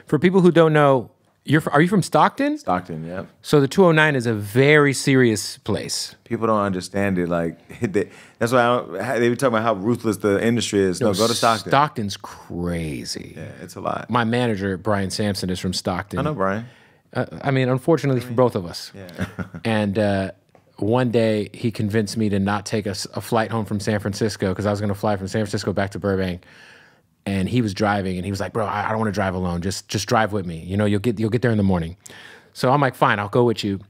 For people who don't know, are you from Stockton? Stockton, yeah. So the 209 is a very serious place. People don't understand it. Like that's why they were talking about how ruthless the industry is. No, go to Stockton. Stockton's crazy. Yeah, it's a lot. My manager, Brian Sampson, is from Stockton. I know Brian. I mean, unfortunately for both of us. Yeah. And one day he convinced me to not take a flight home from San Francisco because I was going to fly from San Francisco back to Burbank. And he was driving, and he was like, "Bro, I don't want to drive alone. Just drive with me. You know, you'll get there in the morning." So I'm like, "Fine, I'll go with you."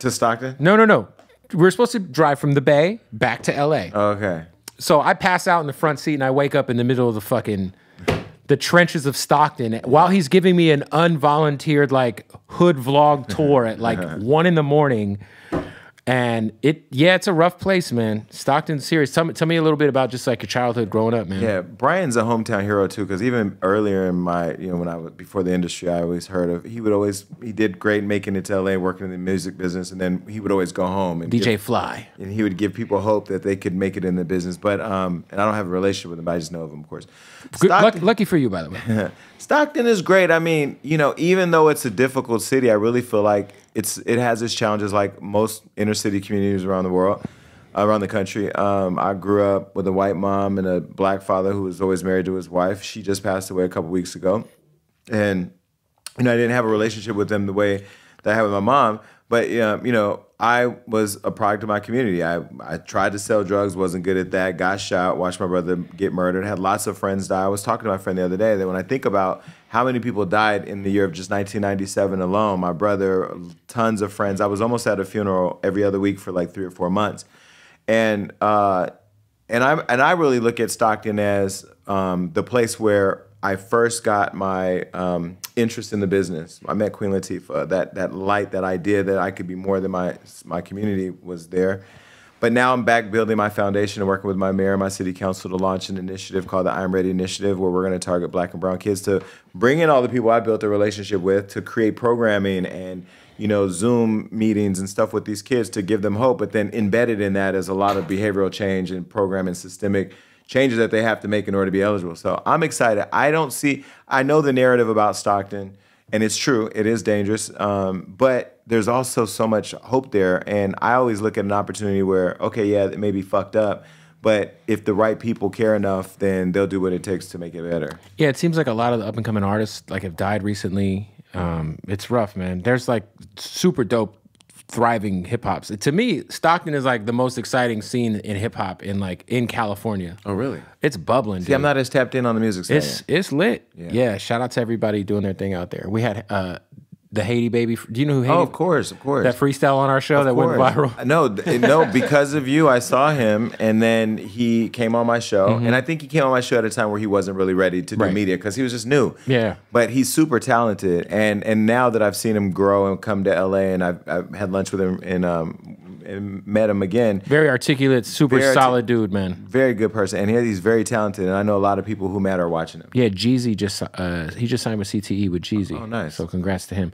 To Stockton? No. We're supposed to drive from the Bay back to L.A. Oh, okay. So I pass out in the front seat, and I wake up in the middle of the trenches of Stockton while he's giving me an unvolunteered like hood vlog tour at like 1 a.m. And it's a rough place, man. Stockton's serious. Tell me a little bit about just like your childhood growing up, man. Yeah, Brian's a hometown hero too, because even earlier in my, when I was before the industry, I always heard of. He did great making it to LA, working in the music business, and then he would always go home and DJ Fly, and he would give people hope that they could make it in the business. But and I don't have a relationship with him, but I just know of him, of course. Lucky for you, by the way. Stockton is great. I mean, even though it's a difficult city, I really feel like it has its challenges, like most inner city communities around the world, around the country. I grew up with a white mom and a black father who was always married to his wife. She just passed away a couple weeks ago, and I didn't have a relationship with them the way that I had with my mom. But I was a product of my community. I tried to sell drugs, wasn't good at that, got shot, watched my brother get murdered, had lots of friends die. I was talking to my friend the other day that when I think about how many people died in the year of just 1997 alone, my brother, tons of friends. I was almost at a funeral every other week for like 3 or 4 months. And I really look at Stockton as the place where I first got my interest in the business. I met Queen Latifah. That light, that idea that I could be more than my community was there. But now I'm back building my foundation and working with my mayor and my city council to launch an initiative called the I'm Ready Initiative, where we're going to target black and brown kids to bring in all the people I built a relationship with to create programming and Zoom meetings and stuff with these kids to give them hope. But then embedded in that is a lot of behavioral change and program and systemic changes that they have to make in order to be eligible. So I'm excited. I know the narrative about Stockton, and it's true, it is dangerous, but there's also so much hope there. And I always look at an opportunity where, okay, yeah, it may be fucked up, but if the right people care enough, then they'll do what it takes to make it better. Yeah, it seems like a lot of the up-and-coming artists have died recently. It's rough, man. There's like super dope thriving hip hops. To me, Stockton is like the most exciting scene in hip hop in California. Oh, really? It's bubbling. See, I'm not as tapped in on the music side. It's lit. Yeah. Shout out to everybody doing their thing out there. We had the Haiti Baby. Do you know who Haiti? Oh, of course. That freestyle on our show that went viral. No, because of you, I saw him, and then he came on my show, and I think he came on my show at a time where he wasn't really ready to do media because he was just new. Yeah. But he's super talented, and now that I've seen him grow and come to LA, and I've had lunch with him and met him again. Very articulate, solid dude, man. Very good person, and he's very talented, and I know a lot of people who matter are watching him. Yeah, Jeezy just signed with CTE with Jeezy. Oh, nice. So congrats to him.